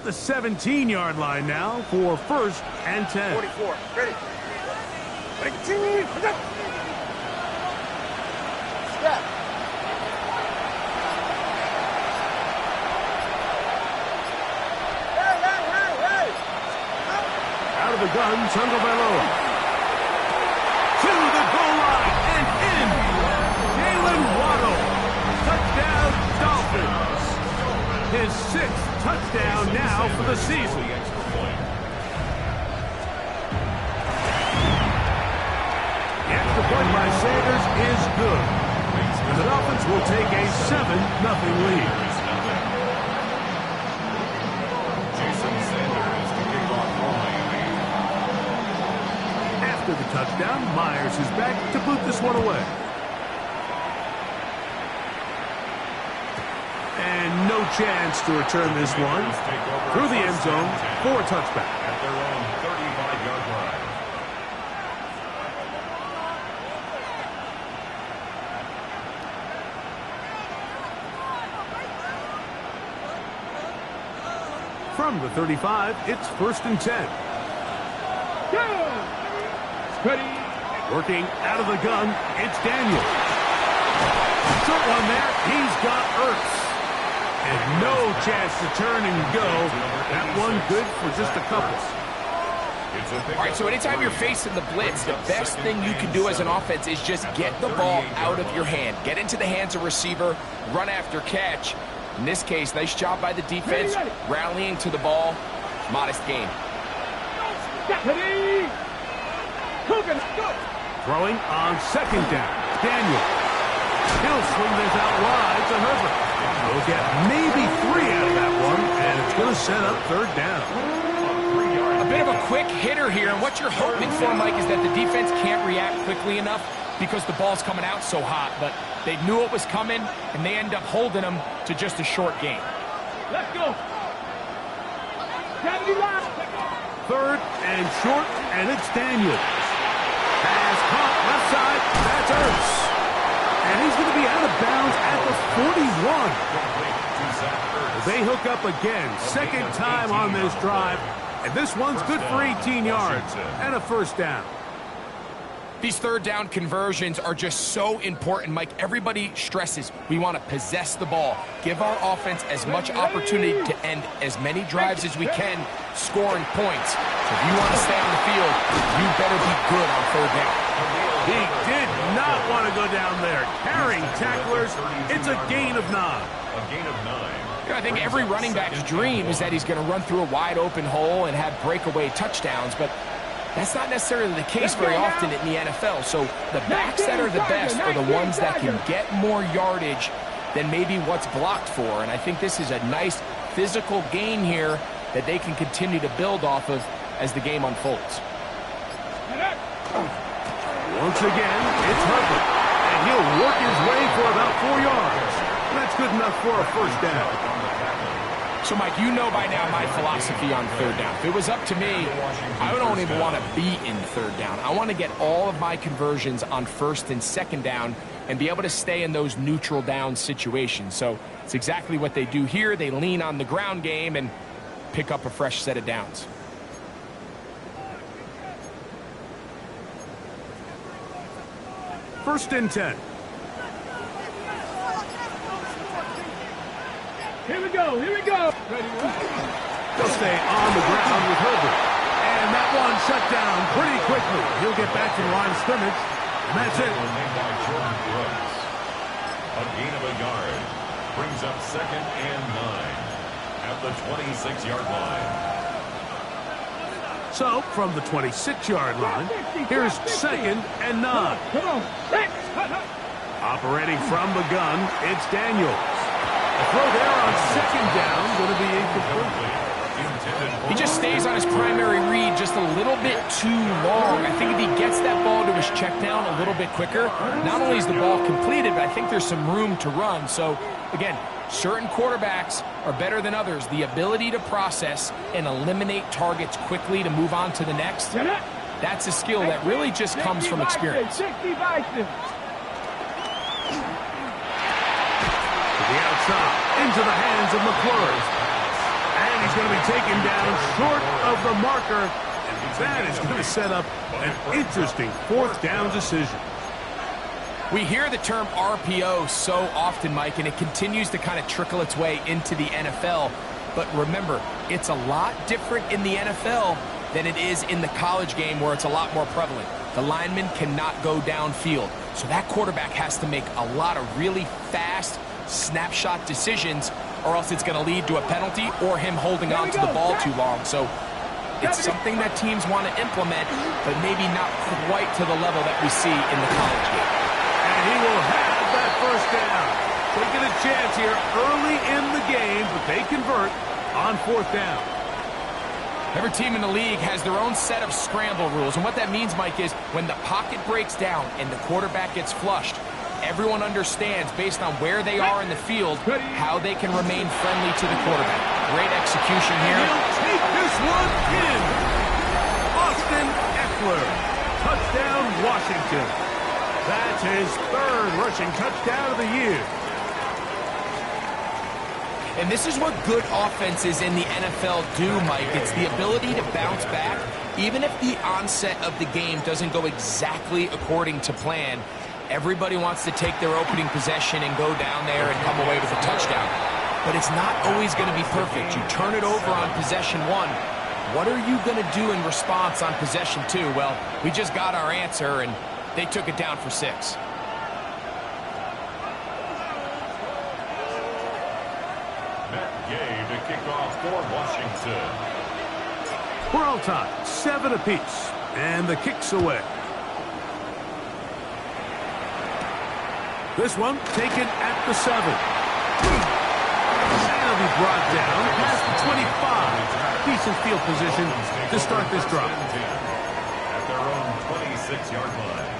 the 17-yard line now for 1st and 10. 44. Ready. Ready. Step. Hey. Out of the gun, Tagovailoa. To the goal line and in. Jalen Waddle. Touchdown, Dolphins. His 6th touchdown now for the season. The extra point by Sanders is good. And the Dolphins will take a 7-0 lead. After the touchdown, Myers is back to boot this one away. And no chance to return this one through the end zone for a touchback. At their own 35-yard line. From the 35, it's 1st and 10. Ready. Working out of the gun, it's Daniel. Short one there, he's got Ertz. And no chance to turn and go. That one good for just a couple. All right, so anytime you're facing the blitz, the best thing you can do as an offense is just get the ball out of your hand. Get into the hands of receiver, run after catch. In this case, nice job by the defense, rallying to the ball. Modest gain. Ready. Throwing on 2nd down, Daniel. He'll swing this out wide to Herbert. He'll get maybe 3 out of that one, and it's going to set up 3rd down. A bit of a quick hitter here, and what you're hoping for, Mike, is that the defense can't react quickly enough because the ball's coming out so hot, but they knew it was coming, and they end up holding them to just a short gain. Let's go. 3rd and short, and it's Daniel. Pass caught left side, that's Ertz. And he's going to be out of bounds at the 41. They hook up again, 2nd time on this drive, and this one's good for 18 yards and a 1st down. These 3rd down conversions are just so important, Mike. Everybody stresses we want to possess the ball, give our offense as much opportunity to end as many drives as we can, scoring points. So if you want to stay on the field, you better be good on 3rd down. He did not want to go down there. Carrying tacklers, it's a gain of 9. A gain of 9. You know, I think every running back's dream is that he's going to run through a wide open hole and have breakaway touchdowns, but that's not necessarily the case very often in the NFL. So the backs that are the best are the ones that can get more yardage than maybe what's blocked for. And I think this is a nice physical gain here that they can continue to build off of as the game unfolds. Once again, it's Herbert. And he'll work his way for about 4 yards. That's good enough for a 1st down. So, Mike, you know by now my philosophy on 3rd down. If it was up to me, I don't even want to be in 3rd down. I want to get all of my conversions on 1st and 2nd down and be able to stay in those neutral down situations. So it's exactly what they do here. They lean on the ground game and pick up a fresh set of downs. First and 10. Here we go. They'll stay on the ground with Herbert. And that one shut down pretty quickly. He'll get back to the line of scrimmage. And that's it. A gain of a yard. Brings up 2nd and 9 at the 26-yard line. So, from the 26-yard line, here's 2nd and 9. Come on. Operating from the gun, it's Daniels. A throw there on 2nd down, going to be incomplete. He just stays on his primary read just a little bit too long. I think if he gets that ball to his check down a little bit quicker, not only is the ball completed, but I think there's some room to run. So, again, certain quarterbacks are better than others. The ability to process and eliminate targets quickly to move on to the next, that's a skill that really just comes from experience. The outside, into the hands of McClure. And He's going to be taken down short of the marker. That is going to set up an interesting fourth down decision. We hear the term RPO so often, Mike, and it continues to kind of trickle its way into the NFL. But remember, it's a lot different in the NFL than it is in the college game where it's a lot more prevalent. The lineman cannot go downfield. So that quarterback has to make a lot of really fast snapshot decisions, or else it's going to lead to a penalty or him holding on to the ball too long. So it's something that teams want to implement, but maybe not quite to the level that we see in the college game. And he will have that first down. Taking a chance here early in the game, but they convert on fourth down. Every team in the league has their own set of scramble rules, and what that means, Mike, is when the pocket breaks down and the quarterback gets flushed, everyone understands, based on where they are in the field, how they can remain friendly to the quarterback. Great execution here. He'll take this one in. Austin Ekeler. Touchdown, Washington. That's his third rushing touchdown of the year. And this is what good offenses in the NFL do, Mike. It's the ability to bounce back, even if the onset of the game doesn't go exactly according to plan. Everybody wants to take their opening possession and go down there and come away with a touchdown. But it's not always going to be perfect. You turn it over on possession one. What are you going to do in response on possession two? Well, we just got our answer, and they took it down for 6. Matt Gay to kick off for Washington. We're all tied, 7 apiece, and the kick's away. This one taken at the 7. That'll be brought down past the 25. Decent field position to start this drive. At their own 26-yard line.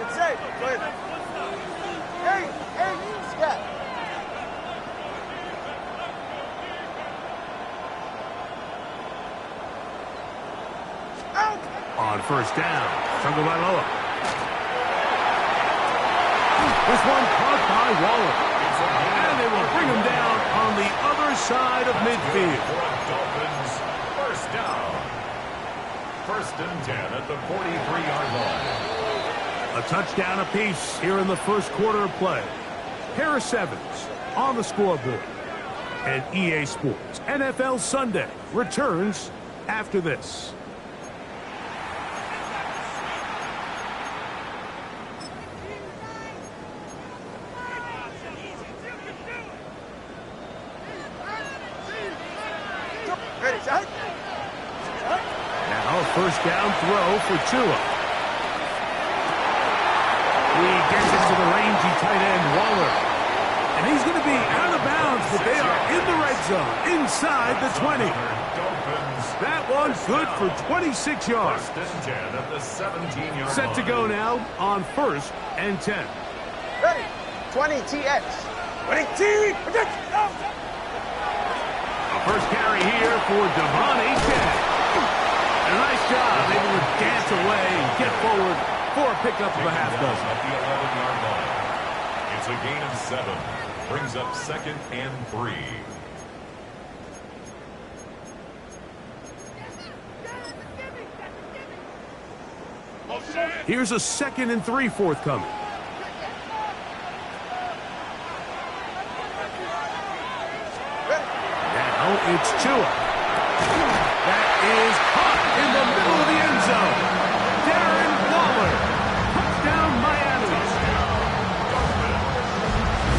It's safe. Go ahead. Hey, Scott. On first down, Tagovailoa. This one caught by Waller. And they will bring him down on the other side of midfield. Dolphins, first down. 1st and 10 at the 43-yard line. A touchdown apiece here in the first quarter of play. Harris Evans on the scoreboard. And EA Sports NFL Sunday returns after this. Ready, shot. Now first down throw for Tua. He gets it to the rangy tight end, Waller. And he's going to be out of bounds, but they are in the red zone, inside the 20. That one's good for 26 yards. 1st and 10 at the 17-yard line. Set to go now on 1st and 10. Ready. 20 TX. 20 T. Protect. A first carry here for Devon Achane. And a nice job able to dance away and get forward for a pickup of a half dozen. At the 11-yard line. It's a gain of 7. Brings up 2nd and 3. Here's a 2nd and 3 forthcoming. Now it's Tua. That is caught in the middle of the end zone. Darren Waller. Touchdown, Miami.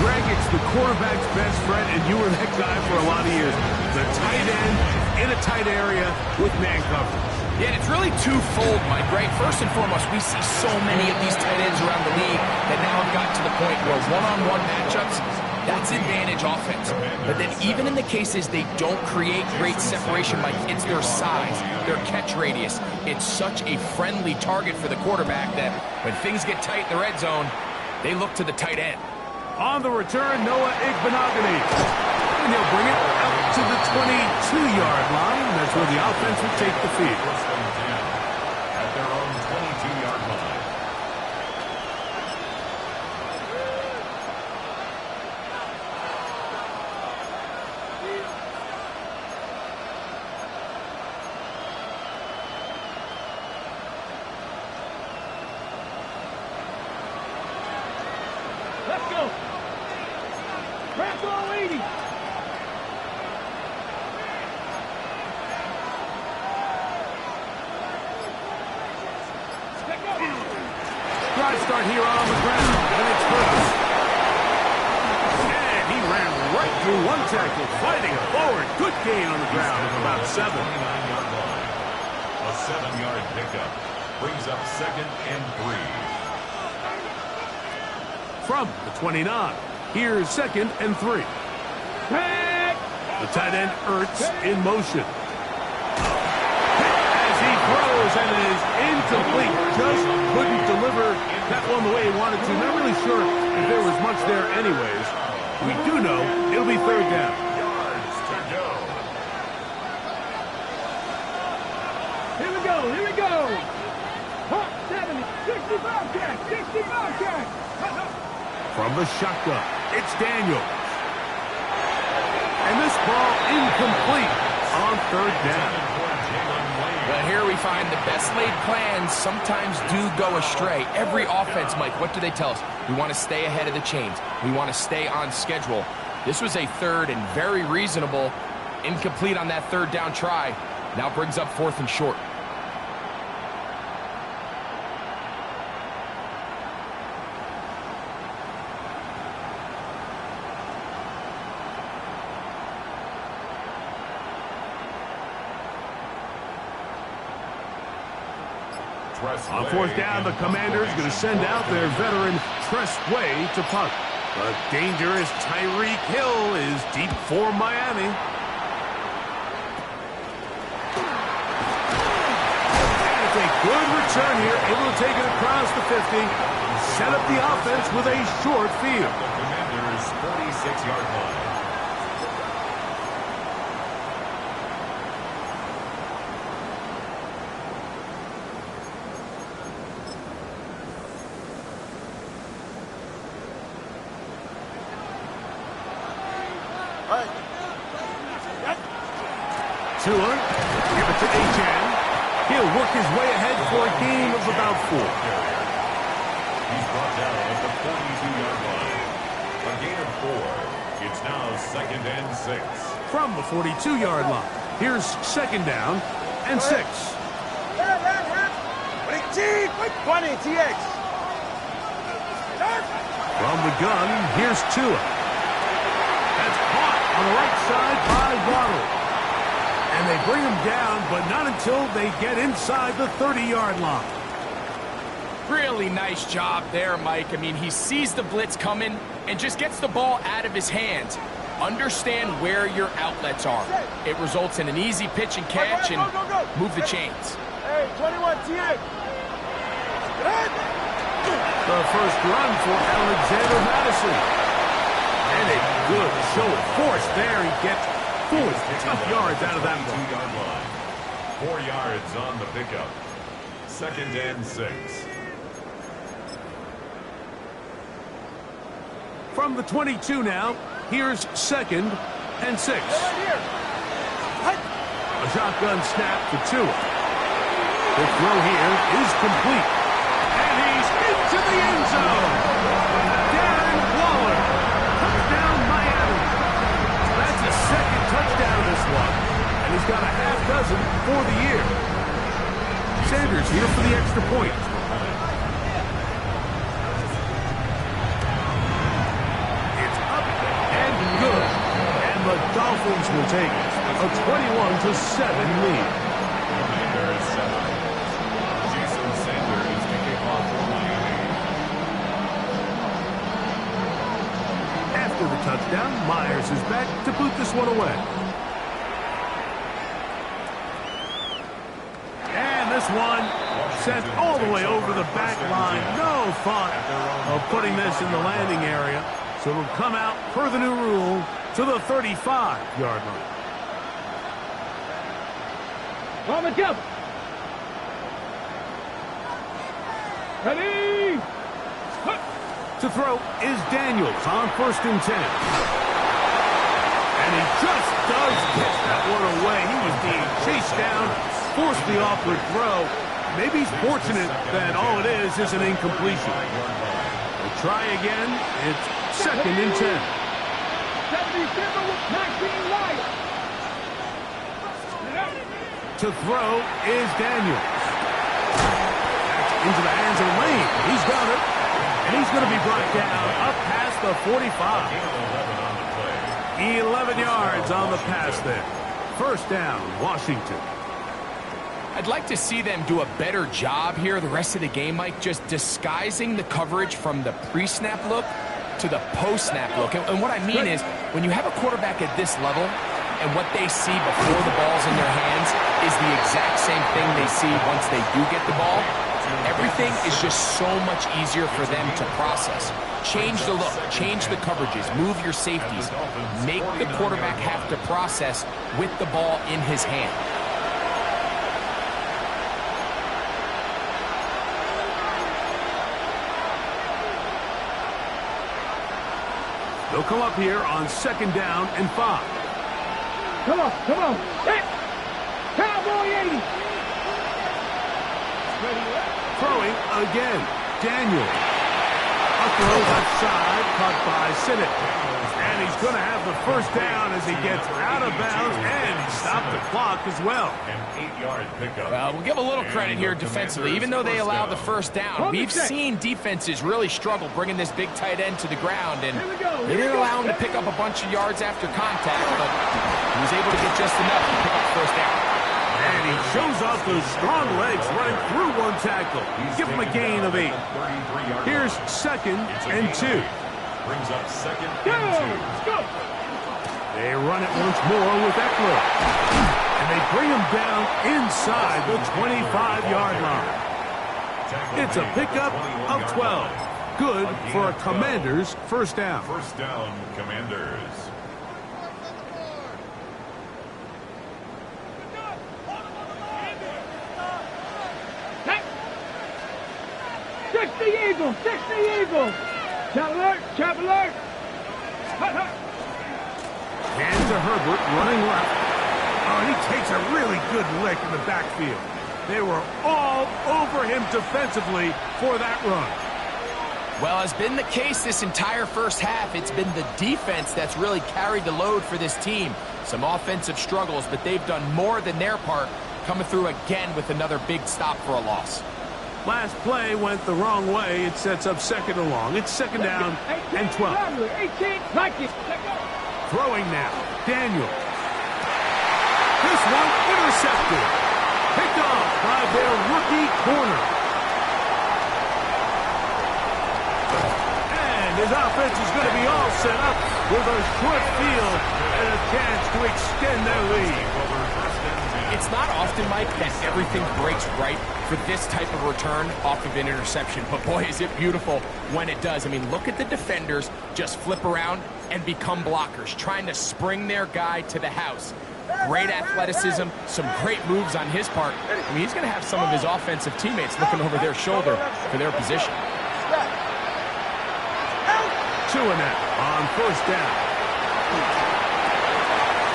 Greg, it's the quarterback's best friend, and you were that guy for a lot of years. The tight end in a tight area with man coverage. Yeah, and it's really twofold, Mike, right? First and foremost, we see so many of these tight ends around the league that now have gotten to the point where one-on-one matchups, that's advantage offense. But then even in the cases they don't create great separation, Mike, it's their size, their catch radius. It's such a friendly target for the quarterback that when things get tight in the red zone, they look to the tight end. On the return, Noah Igbenogany. And he'll bring it out to the 22-yard line. That's where the offense will take the field. Drive start here on the ground, and it's Hurts. And he ran right through one tackle, fighting forward. Good gain on the ground of about 7. 29-yard line. A 7-yard pickup brings up 2nd and 3. From the 29, here's 2nd and 3. The tight end Ertz in motion. As he throws and is incomplete. Just couldn't deliver that one the way he wanted to. Not really sure if there was much there anyways. We do know it'll be 3rd down. Yards to go. Here we go. Here we go. 70, 60 Bobcat, 60 Bobcat. From the shotgun, it's Daniels. And this ball incomplete on 3rd down. Well, here we find the best laid plans sometimes do go astray. Every offense, Mike, what do they tell us? We want to stay ahead of the chains. We want to stay on schedule. This was a 3rd and very reasonable. Incomplete on that 3rd down try. Now brings up 4th and short. On 4th down, the Commanders going to send out their veteran Tress Way to punt. But dangerous Tyreek Hill is deep for Miami. And it's a good return here, able to take it across the 50. Set up the offense with a short field. The Commanders' 46-yard line. Tua, give it to Achane. He'll work his way ahead for a gain of about 4. He's brought down at the 42-yard line. A gain of 4. It's now 2nd and 6. From the 42-yard line, here's 2nd down and 6. 20 TX. From the gun, here's Tua. That's caught on the right side by Waddle. And they bring him down, but not until they get inside the 30-yard line. Really nice job there, Mike. I mean, he sees the blitz coming and just gets the ball out of his hands. Understand where your outlets are. It results in an easy pitch and catch and move the chains. Hey, 21 TX. The first run for Alexander Madison. And a good show of force there. He gets 4 tough yards out of that one. 2-yard line. 4 yards on the pickup. 2nd and 6. From the 22 now, here's 2nd and 6. A shotgun snap to Tua. The throw here is complete. And he's into the end zone. Darren Waller. Touchdown, Miami. That's his 2nd touchdown this one. And he's got a half dozen for the year. Sanders here for the extra point. It's up and good. And the Dolphins will take a 21-7 lead. Commanders set up. Jason Sanders to kick off for Miami. After the touchdown, Myers is back to boot this one away. And this one sent all the way over the back line. No thought of putting this in the landing area. So it'll come out, per the new rule, to the 35-yard line. On the jump. Ready. To throw is Daniels on 1st and 10. And he just does get that one away. He was being chased down, forced the awkward throw. Maybe he's fortunate that all it is an incompletion. We'll try again. It's 2nd and 10. 77 with 19 Wyatt. To throw is Daniels. That's into the hands of Lane. He's got it. And he's going to be brought down up past the 45. 11 yards on the pass there. First down, Washington. I'd like to see them do a better job here the rest of the game, Mike, just disguising the coverage from the pre-snap look to the post-snap look. And what I mean is, when you have a quarterback at this level, and what they see before the ball's in their hands is the exact same thing they see once they do get the ball, everything is just so much easier for them to process. Change the look, change the coverages, move your safeties. Make the quarterback have to process with the ball in his hand. They'll come up here on 2nd down and 5. Come on, come on. Set. Cowboy 80. Throwing again. Daniel. A throw left side, caught by Sinnott. And he's going to have the first down as he gets out of bounds, and he stopped the clock as well. An 8-yard pickup. Well, we'll give a little credit here defensively. Even though they allowed the first down, we've seen defenses really struggle bringing this big tight end to the ground, and they didn't allow him to pick up a bunch of yards after contact, but he was able to get just enough to pick up the first down. And he shows off those strong legs running through one tackle. Give him a gain of 8. Here's 2nd and 2. Brings up 2nd Go. and 2. Go. They run it once more with Eckler. And they bring him down inside the 25-yard line. It's a pickup of 12. Good for a Commanders first down. First down, Commanders. Six the Eagles. Six the Eagles. Chap alert. Chap alert. Hut, hut. Hands to Herbert running left. Oh, he takes a really good lick in the backfield. They were all over him defensively for that run. Well, as been the case this entire first half, it's been the defense that's really carried the load for this team. Some offensive struggles, but they've done more than their part, coming through again with another big stop for a loss. Last play went the wrong way. It sets up 2nd and long. It's 2nd down and 12. 18. Like it. Throwing now. Daniel. This one intercepted. Picked off by their rookie corner. And his offense is going to be all set up with a short field and a chance to extend their lead. It's not often, Mike, that everything breaks right for this type of return off of an interception. But boy, is it beautiful when it does. I mean, look at the defenders just flip around and become blockers, trying to spring their guy to the house. Great athleticism, some great moves on his part. I mean, he's going to have some of his offensive teammates looking over their shoulder for their position. Tua now on first down.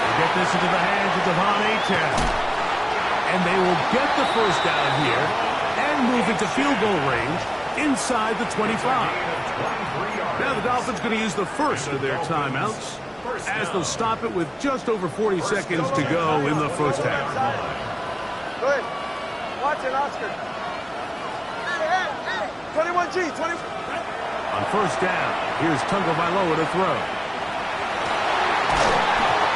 They get this into the hands of Devon Achane. And they will get the first down here and move into field goal range inside the 25. Now the Dolphins going to use the first of their timeouts as they'll stop it with just over 40 seconds to go in the first half. Good. Watch it, Oscar. 21G, 20. On first down, here's Tagovailoa to throw.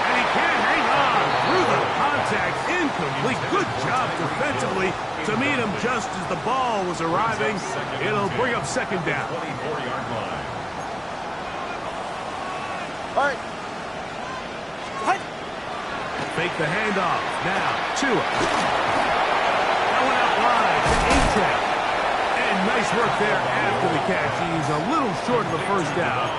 And he can't hang on through the contact. Incomplete. Good job defensively to meet him just as the ball was arriving. It'll bring up 2nd down. 24-yard line. All right. Fake the handoff. Now, Tua. That went out wide to Achane. And nice work there after the catch. He's a little short of the first down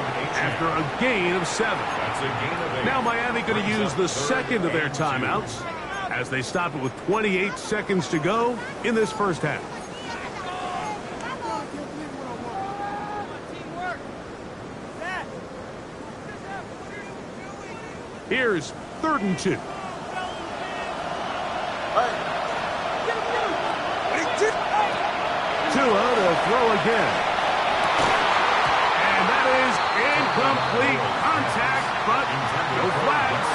after a gain of 7. That's a gain of 8. Now Miami going to use the second of their timeouts as they stop it with 28 seconds to go in this first half. Here's 3rd and 2. Tua to throw again. And that is incomplete contact, but no flags.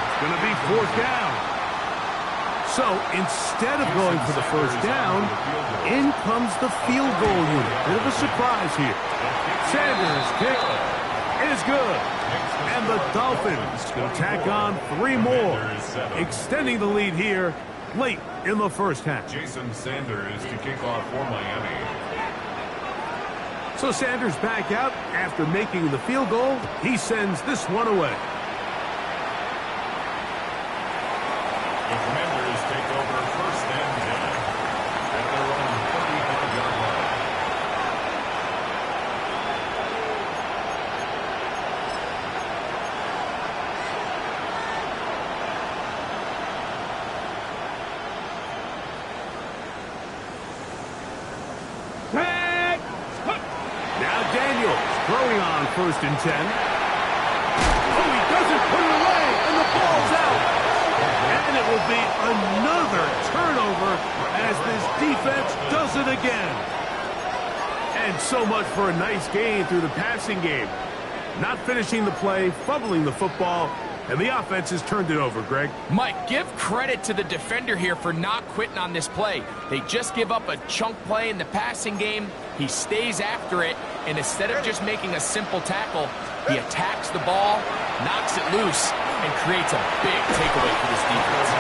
It's going to be 4th down. So instead of going for the first down, in comes the field goal unit. Bit of a surprise here. Sanders' kick is good. And the Dolphins will tack on 3 more, extending the lead here late in the first half. Jason Sanders to kick off for Miami. So Sanders back out after making the field goal. He sends this one away. The Commanders take over first and 10 at their own 35-yard line. Now Daniels throwing on first and 10. Oh, he doesn't put it away, and the ball's out. And it will be another turnover as this defense does it again. And so much for a nice gain through the passing game. Not finishing the play, fumbling the football, and the offense has turned it over, Greg. Mike, give credit to the defender here for not quitting on this play. They just give up a chunk play in the passing game. He stays after it, and instead of just making a simple tackle, he attacks the ball, knocks it loose, and creates a big takeaway for this defense.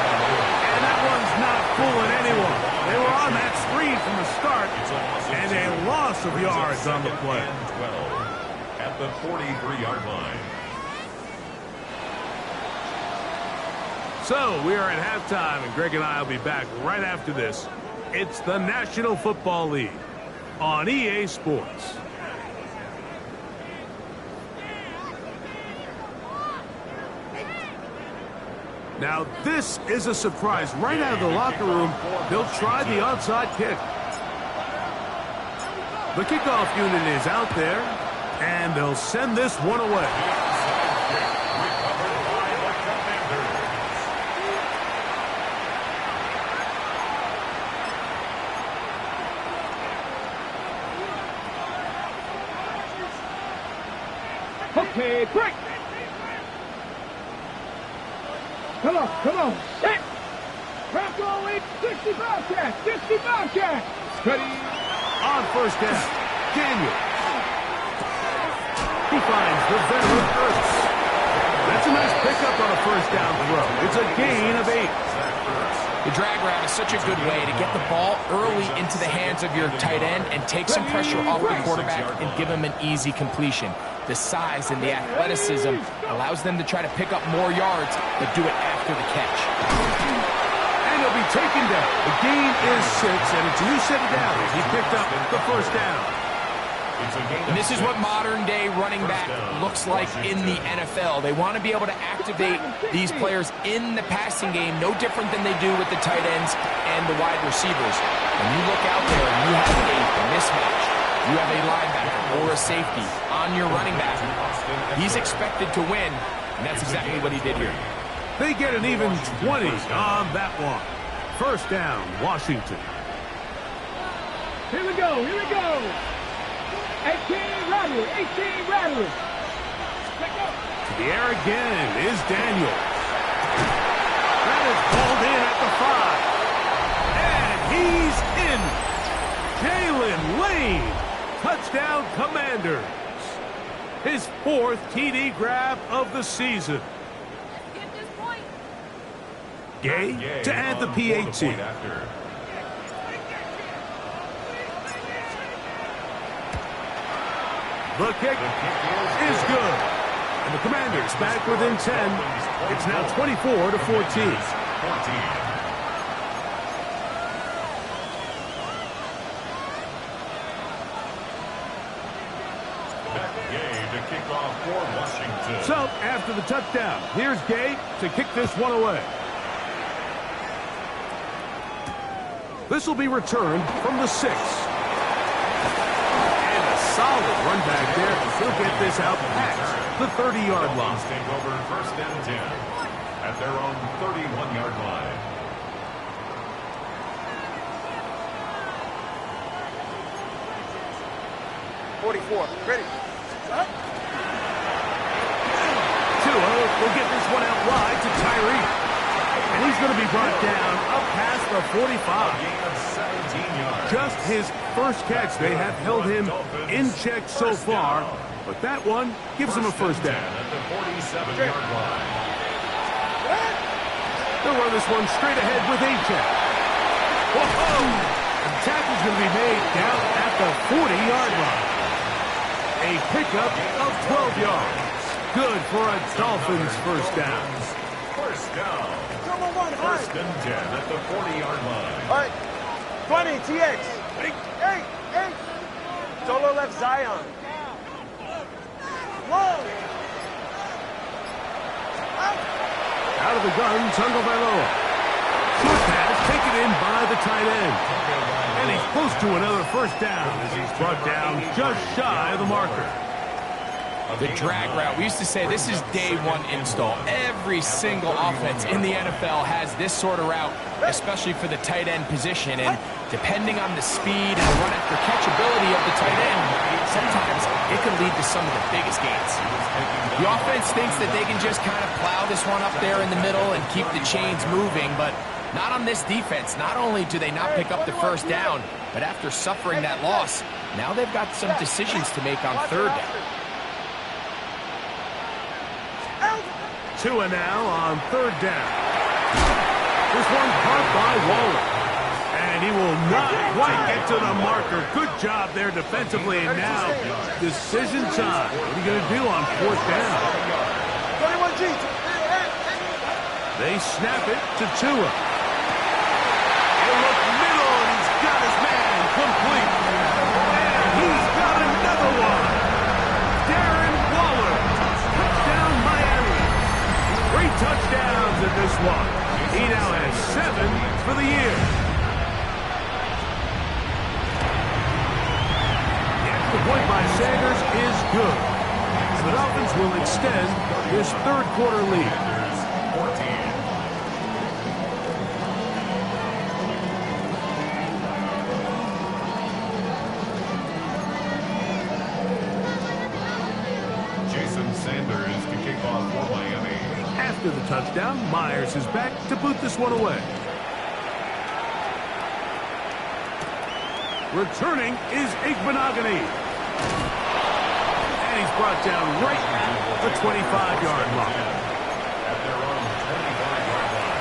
And that one's not fooling anyone. They were on that screen from the start, and a loss of yards on the play. 12 at the 43-yard line. So we are at halftime, and Greg and I will be back right after this. It's the National Football League on EA Sports. Now, this is a surprise. Right out of the locker room, they'll try the onside kick. The kickoff unit is out there, and they'll send this one away. Okay, break. Come on, set. Bronco 860 Bobcat, 60 Bobcat. Ready. On first down, Daniel. He finds the veteran Ertz. That's a nice pickup on a first down throw. It's a gain of 8. The drag route is such a good way to get the ball early into the hands of your tight end and take some pressure off the quarterback and give him an easy completion. The size and the athleticism allows them to try to pick up more yards, but do it after the catch. And he'll be taken down. The gain is 6, and it's a new set of downs. He picked up the first down. And this is what modern-day running back looks like in the NFL. They want to be able to activate these players in the passing game, no different than they do with the tight ends and the wide receivers. When you look out there and you have a mismatch, you have a linebacker or a safety on your running back, he's expected to win, and that's exactly what he did here. They get an even 20 on that one. First down, Washington. Here we go. 18 Rattler. To the air again is Daniels. That is pulled in at the 5. And he's in. Jalen Lane. Touchdown, Commanders. His 4th TD grab of the season. Gay to add the PAT. The kick is good. And the Commanders back within 10. It's now 24-14. So, after the touchdown, here's Gay to kick this one away. This will be returned from the 6. And a solid run back there. He'll get this out past the 30-yard line. Take over first and 10 at their own 31-yard line. Ready. Tua will get this one out wide to Tyree. He's going to be brought down up past the 45. Gain of 17 yards. Just his first catch. They have held him in check so far, but that one gives him a first down. At the 47-yard line. They'll run this one straight ahead with a check. Whoa! The tackle's going to be made down at the 40-yard line. A pickup of 12 yards. Good for a Dolphins first down. First down. First and 10 at the 40-yard line. All right. 20, TX. Hey. Solo left Zion. Whoa. Out of the gun, Tagovailoa. Short pass taken in by the tight end. And he's close to another first down as he's brought down just shy of the marker. The drag route. We used to say this is day one install. Every single offense in the NFL has this sort of route, especially for the tight end position. And depending on the speed and the run after catchability of the tight end, sometimes it can lead to some of the biggest gains. The offense thinks that they can just kind of plow this one up there in the middle and keep the chains moving, but not on this defense. Not only do they not pick up the first down, but after suffering that loss, now they've got some decisions to make on third down. Tua now on third down. This one caught by Waller. And he will not quite get to the marker. Good job there defensively. And now, decision time. What are you going to do on fourth down? 21G. They snap it to Tua. He'll look middle, and he's got his man complete. And he's got another one. Darren Waller. Touchdown, Miami. 3 touchdowns in this one. He now has 7 for the year. The point by Sanders is good. The Dolphins will extend this third quarter lead. 14. Jason Sanders to kick off for Miami. After the touchdown, Myers is back to boot this one away. Returning is Igbenogany. And he's brought down right at the 25-yard line. At their own 25-yard line.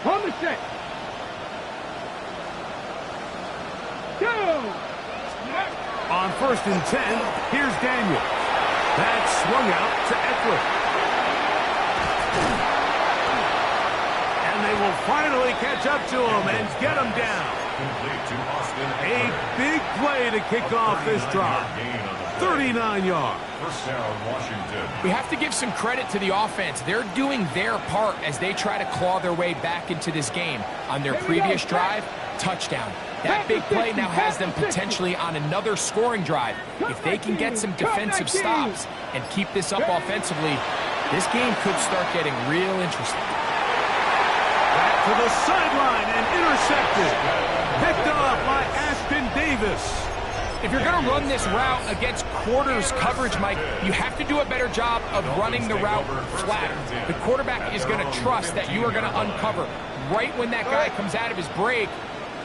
On the set. Go. On first and 10, here's Daniels. That's swung out to Eckler. And they will finally catch up to him and get him down. Complete to Austin A Eckler. big play to kick off this drive. Gain on the play. 39 yards. First down, Washington. We have to give some credit to the offense. They're doing their part as they try to claw their way back into this game. On their previous drive, touchdown. That big play now has them potentially on another scoring drive. If they can get some defensive stops and keep this up offensively, this game could start getting real interesting. Back to the sideline and intercepted. Picked up by Ashton Davis. If you're going to run this route against quarters coverage, Mike, you have to do a better job of running the route flatter. The quarterback is going to trust that you are going to uncover right when that guy comes out of his break,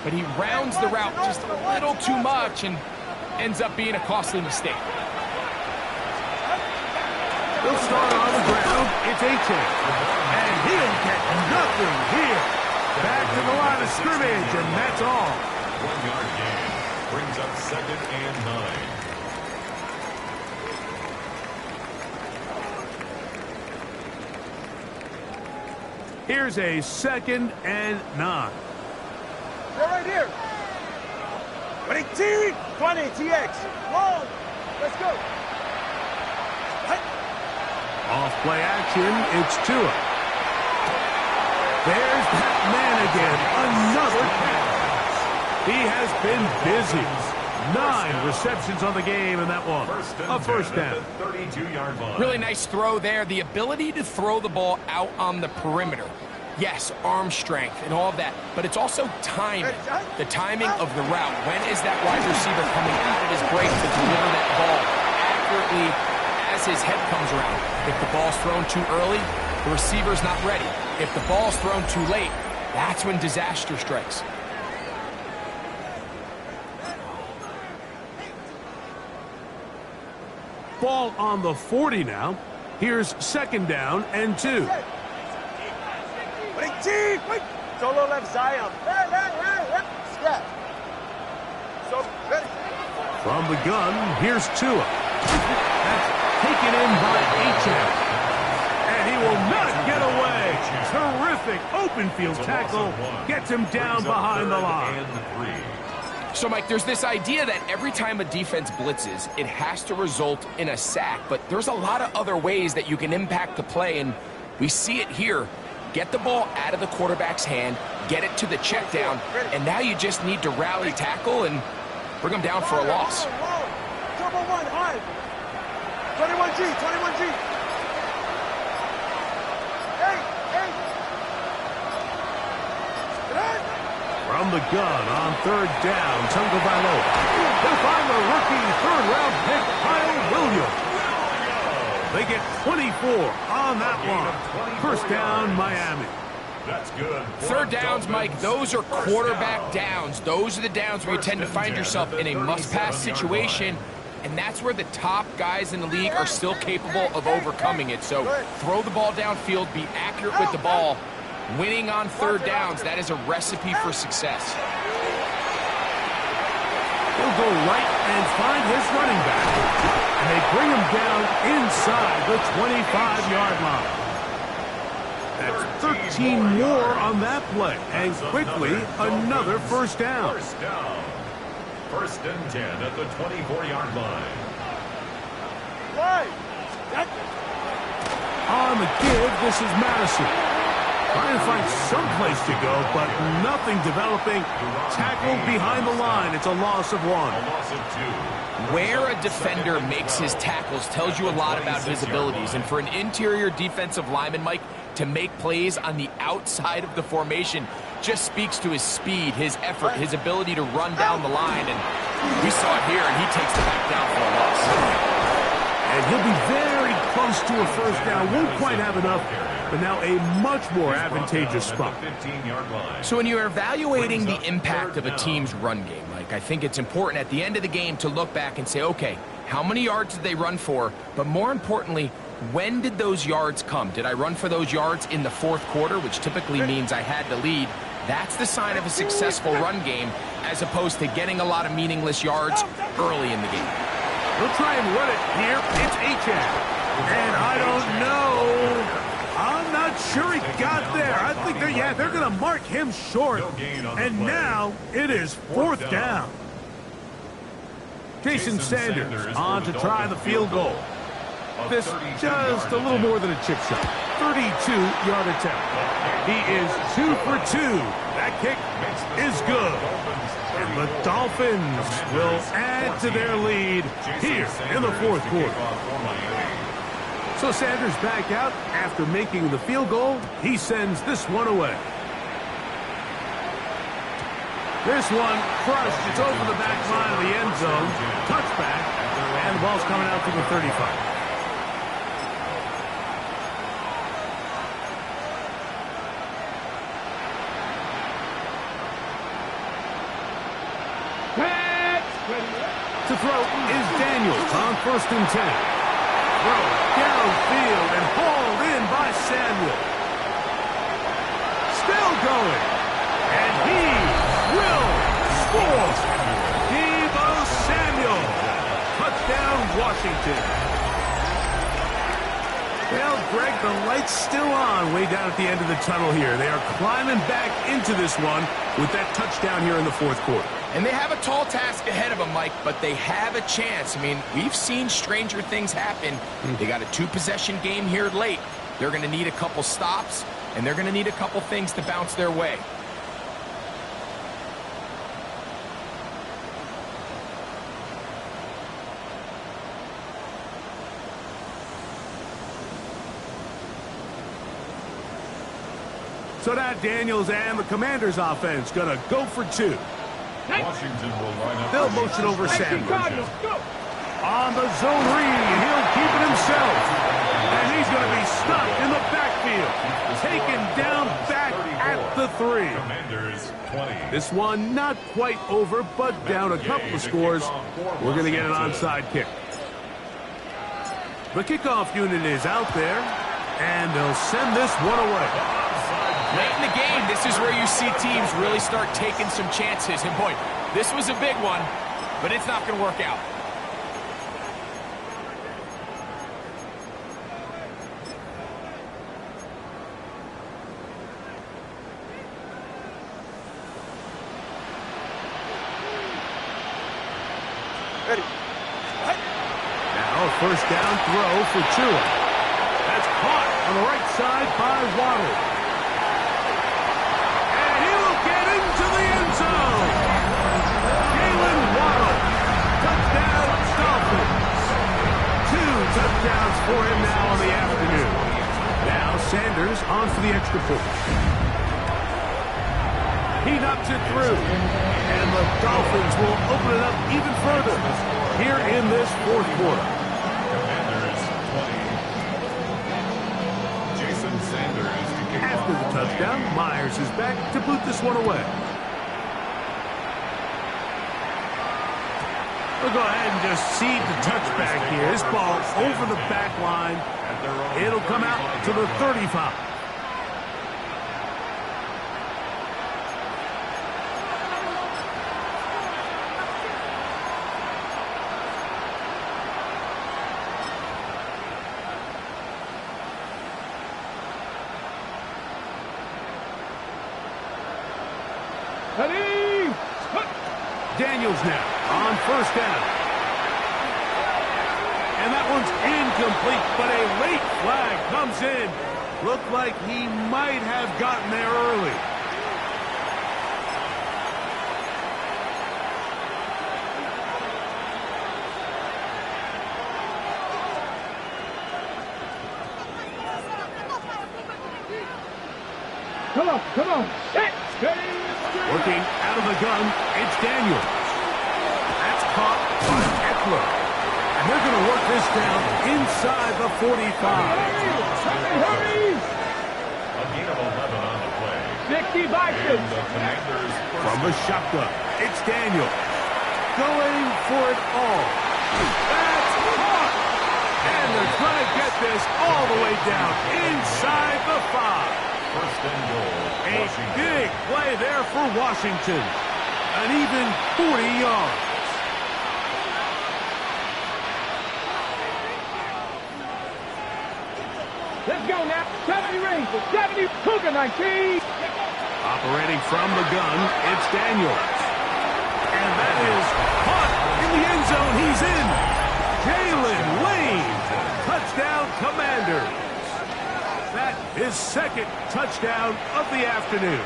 but he rounds the route just a little too much and ends up being a costly mistake. He'll start on the ground. It's A-Check. And he'll get nothing here. Back to the line of scrimmage, and that's all. 1-yard gain. Brings up 2nd and 9. Here's a 2nd and 9. They're right here. 20 TX. Long. Let's go. Off play action, it's Tua. There's that man again. Another catch. He has been busy. 9 receptions on the game, and that one, a first down. 32-yard line. Really nice throw there. The ability to throw the ball out on the perimeter. Yes, arm strength and all of that, but it's also timing. The timing of the route. When is that wide receiver coming out of his break to deliver that ball accurately as his head comes around? If the ball's thrown too early, the receiver's not ready. If the ball's thrown too late, that's when disaster strikes. Ball on the 40 now. Here's second down and 2. Wait. Solo left Zion. Step. So, ready. From the gun, here's Tua. That's taken in by Achane. And he will not get away. Terrific open field tackle. Gets him down behind the line. So, Mike, there's this idea that every time a defense blitzes, it has to result in a sack. But there's a lot of other ways that you can impact the play, and we see it here. Get the ball out of the quarterback's hand, get it to the check down, and now you just need to rally tackle and bring them down for a loss. Double one, high. 21G. From the gun on third down, Tagovailoa. They'll find the rookie third-round pick, Kyle Williams. They get 24 on that one. First down, Miami. That's good. Third downs, Mike, those are quarterback downs. Those are the downs where you tend to find yourself in a must-pass situation, and that's where the top guys in the league are still capable of overcoming it. So throw the ball downfield, be accurate with the ball. Winning on third downs, that is a recipe for success. He'll go right and find his running back. And they bring him down inside the 25-yard line. That's 13 more on that play. And quickly, another first down. First and 10 at the 24-yard line. On the give, this is Madison. Trying to find some place to go, but nothing developing. Tackled behind the line. It's a loss of 1. A loss of 2. Where a defender makes his tackles tells you a lot about his abilities. And for an interior defensive lineman, Mike, to make plays on the outside of the formation just speaks to his speed, his effort, his ability to run down the line. And we saw it here, and he takes the back down for a loss. And he'll be very close to a first down. Won't quite have enough, but now a much more advantageous spot. So when you're evaluating the impact of a team's run game, Mike, I think it's important at the end of the game to look back and say, okay, how many yards did they run for? But more importantly, when did those yards come? Did I run for those yards in the fourth quarter, which typically means I had to lead? That's the sign of a successful run game, as opposed to getting a lot of meaningless yards early in the game. He'll try and run it here. It's Achane. And I don't know. I'm not sure he got there. I think they're going to mark him short. And now it is fourth down. Jason Sanders on to try the field goal. This just a little more than a chip shot. 32-yard attempt. He is 2 for 2. That kick is good. And the Dolphins will add to their lead here in the fourth quarter. So Sanders back out after making the field goal. He sends this one away. This one crushed. It's over the back line of the end zone. Touchback. And the ball's coming out to the 35. To throw is Daniels on first and 10. Throw downfield and hauled in by Samuel. Still going. And he will score. Deebo Samuel. Touchdown, Washington. Well, Greg, the light's still on way down at the end of the tunnel here. They are climbing back into this one with that touchdown here in the fourth quarter. And they have a tall task ahead of them, Mike, but they have a chance. I mean, we've seen stranger things happen. They got a 2-possession game here late. They're going to need a couple stops, and they're going to need a couple things to bounce their way. So now Daniels and the Commanders offense going to go for two. Washington will line up. They'll motion over Sanders. Cardinals, go! On the zone read, he'll keep it himself. And he's going to be stuck in the backfield. Taken down back at the 3. Commanders 20. This one not quite over, but down a couple of scores. We're going to get an onside kick. The kickoff unit is out there, and they'll send this one away. Late in the game, this is where you see teams really start taking some chances. And boy, this was a big one, but it's not going to work out. Ready. Now a first down throw for Tua. That's caught on the right side by Waddle. And he will get into the end zone. Jalen Waddle. Touchdown, Dolphins. 2 touchdowns for him now on the afternoon. Now Sanders on for the extra point. He knocks it through. And the Dolphins will open it up even further here in this fourth quarter. Commanders 20. Jason Sanders to kick After the off. touchdown, Myers is back to boot this one away. We'll go ahead and just seed the touchback here. This ball over the back line. It'll come out to the 35. Ready! Daniels now on first down. And that one's incomplete, but a late flag comes in. Looked like he might have gotten there early. Come on. Hit! Working out of the gun, it's Daniels. That's caught by Eckler. And they're going to work this down inside the 45. Hurry! A gain of 11 on the play. 60 boxes. And the Commanders first. From the shotgun, it's Daniels. Going for it all. That's caught! And they're trying to get this all the way down inside the 5. First and goal. A Washington. big play there for Washington. An even 40 yards. Let's go now. 70 rings. 70 Cougar 19. Operating from the gun, it's Daniels. And that is caught in the end zone. He's in. Jalen Lane. Touchdown, Commanders. That is second touchdown of the afternoon.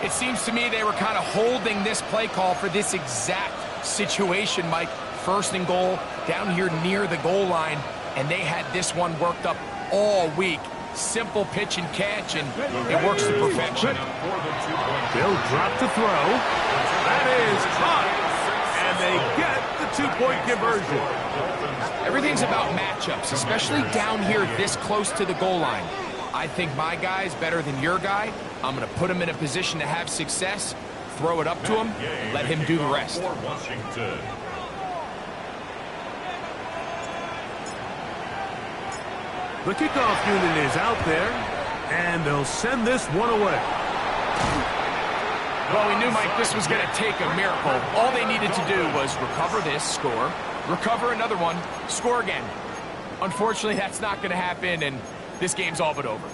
It seems to me they were kind of holding this play call for this exact situation, Mike. First and goal, down here near the goal line, and they had this one worked up all week. Simple pitch and catch, and it works to perfection. They'll drop to throw. That is caught. And they get the 2-point conversion. Everything's about matchups, especially down here this close to the goal line. I think my guy's better than your guy. I'm going to put him in a position to have success, throw it up to him, let him do the rest. For Washington. The kickoff unit is out there, and they'll send this one away. Well, we knew, Mike, this was going to take a miracle. All they needed to do was recover this, score, recover another one, score again. Unfortunately, that's not going to happen, and this game's all but over.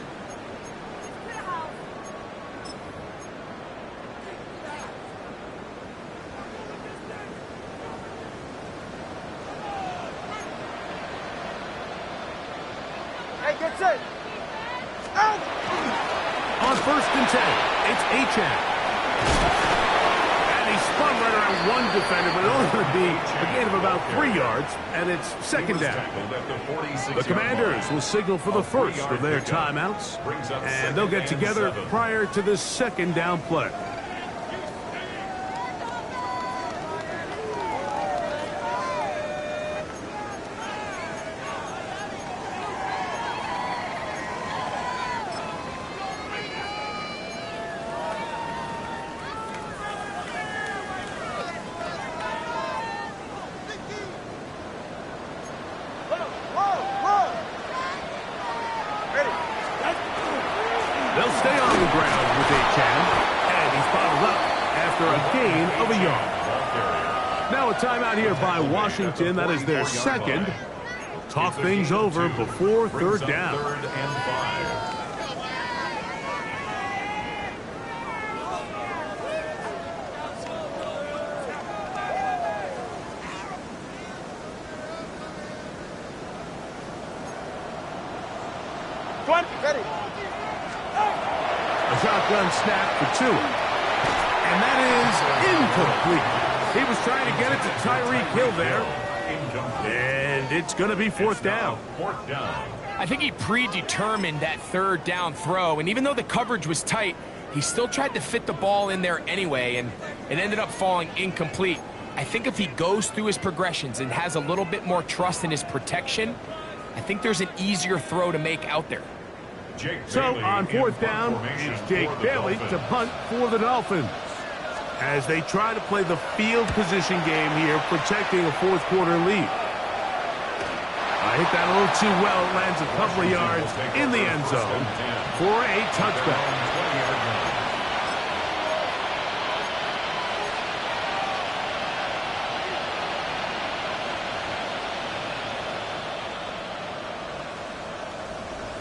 Hey, get set. Out! On first and 10, it's Achane. And he spun right around one defender, but it only going to be a gain of about 3 yards, and it's second down. The Commanders will signal for the first of their timeouts, and they'll get together prior to the second down play. They'll stay on the ground with Achane, and he's bottled up after a gain of a yard. Now a timeout here by Washington. That is their second. Talk things over before third down. Third and 5. Ready. A shotgun snap for Tua. And that is incomplete. He was trying to get it to Tyreek Hill there. And it's going to be fourth down. Fourth down. I think he predetermined that third down throw, and even though the coverage was tight, he still tried to fit the ball in there anyway, and it ended up falling incomplete. I think if he goes through his progressions and has a little bit more trust in his protection, I think there's an easier throw to make out there. So on fourth down, it's Jake Bailey to punt for the Dolphins as they try to play the field position game here, protecting a fourth quarter lead. I hit that a little too well. It lands a couple of yards in the end zone for a touchback.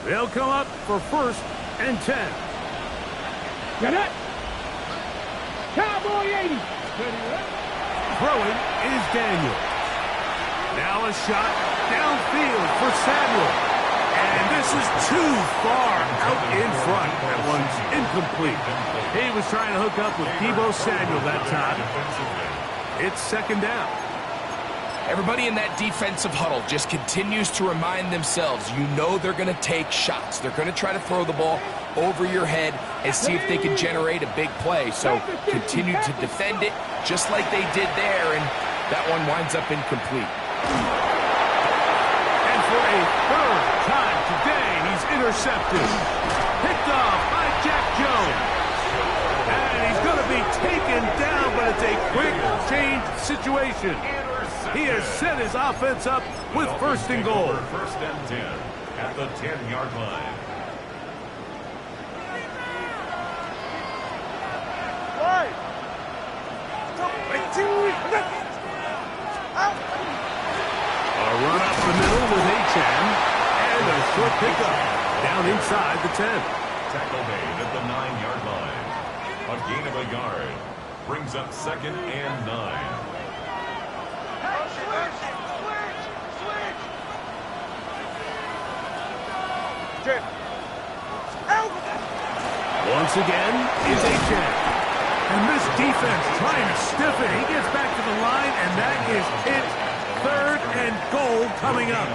They'll come up for first and 10. Got it. Cowboy 80. Throwing is Daniel. Now a shot downfield for Samuel. And this is too far out in front. That one's incomplete. He was trying to hook up with Deebo Samuel that time. It's second down. Everybody in that defensive huddle just continues to remind themselves, you know they're going to take shots. They're going to try to throw the ball over your head and see if they can generate a big play. So continue to defend it just like they did there, and that one winds up incomplete. And for a third time today, he's intercepted. Picked off by Jack Jones. And he's going to be taken down, but it's a quick change situation. He has set his offense up with first and goal. First and 10 at the 10-yard line. A run up the middle with Achane, and a short pickup down inside the 10. Tackle made at the 9-yard line. A gain of a yard brings up second and 9. Once again is Achane. And this defense trying to stiff it. He gets back to the line, and that is it. Third and goal coming up.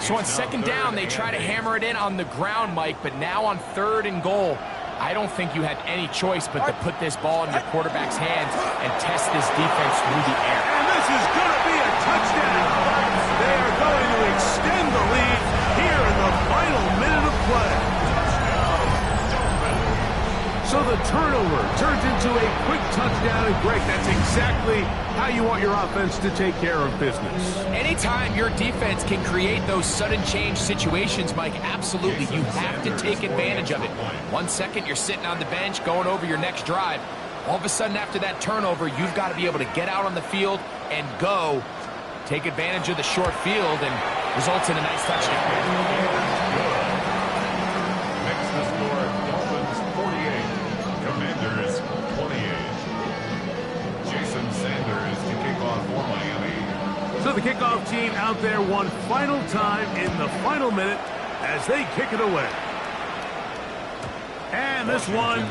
So on second down, they try to hammer it in on the ground, Mike, but now on third and goal, I don't think you had any choice but to put this ball in your quarterback's hands and test this defense through the air. And this is going to be a touchdown. They are going to extend the lead here in the final minute of play. So the turnover turns into a quick touchdown, and Greg, that's exactly how you want your offense to take care of business. Anytime your defense can create those sudden change situations, Mike, absolutely, you have to take advantage of it. 1 second, you're sitting on the bench, going over your next drive. All of a sudden, after that turnover, you've got to be able to get out on the field and go. Take advantage of the short field, and results in a nice touchdown. Makes the score Dolphins 48, Commanders 28. Jason Sanders to kick off for Miami. So the kickoff team out there one final time in the final minute as they kick it away. And And this one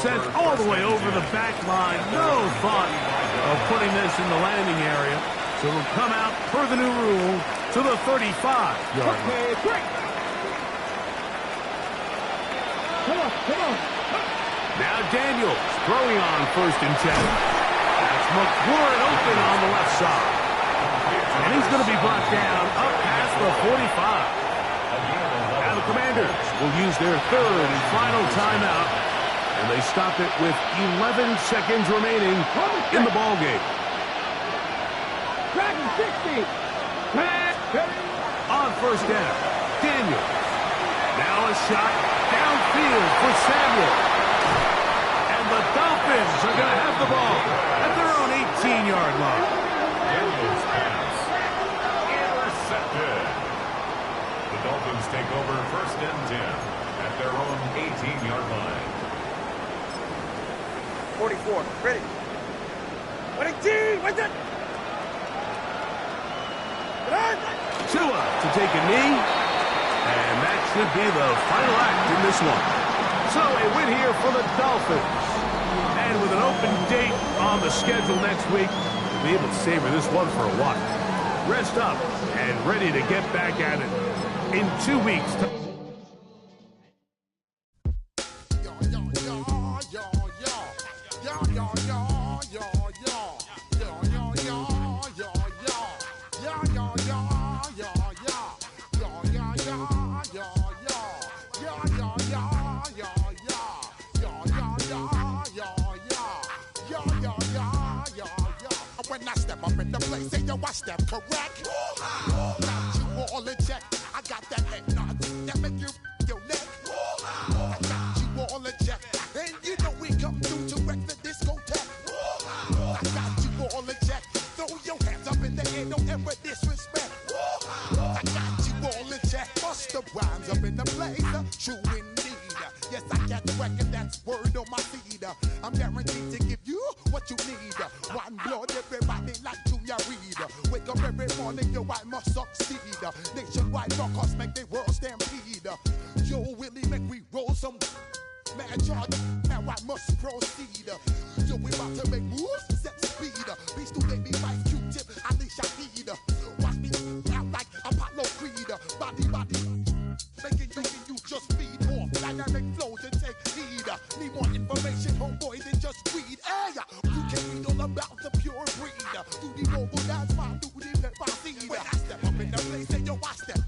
sent all the way over the back line. No thought of putting this in the landing area. So it'll come out, per the new rule, to the 35-yard line. Okay, quick. Come on. Now Daniels throwing on 1st and 10. That's McLaurin open on the left side. And he's going to be brought down up past the 45. Now the Commanders will use their 3rd and final timeout. And they stop it with 11 seconds remaining in the ballgame. Dragon 60. On 1st down, Daniels. Now a shot downfield for Samuel. And the Dolphins are going to have the ball at their own 18-yard line. Daniels pass. Intercepted. The Dolphins take over 1st and 10 at their own 18-yard line. 44. Ready. Winning team. What's it? Tua to take a knee. And that should be the final act in this one. So a win here for the Dolphins. And with an open date on the schedule next week, we'll be able to savor this one for a while. Rest up and ready to get back at it in 2 weeks. When I step up in the place, say yo, I step correct. Got you all in check. I got that head nod that make you your neck. I got you all in check, and you know we come through to wreck the discotheque. I got you all in check. Throw your hands up in the air, don't ever disrespect. I got you all in check. Bust the rhymes up in the place, true indeed. Yes, I got the record, that's word on my feed. I'm guaranteed to give you what you need. One blood, everybody like Junior Reed. Wake up every morning, yo, I must succeed. Nationwide rockers make the world stampede. Yo, Willie, make we roll some mad charge. Now I must proceed. Yo, we about to make moves, set speed. Beast to baby, Vice Q-tip, Alicia Heed. Watch me out like Apollo Creed. Body, making you just feed off dynamic flows and take heed. Need more information, homeboy, than just read. Hey, you can read all about the pure breed. Do the mobile dance, man, do the pepper seed. When I step up in the place, say yo, I step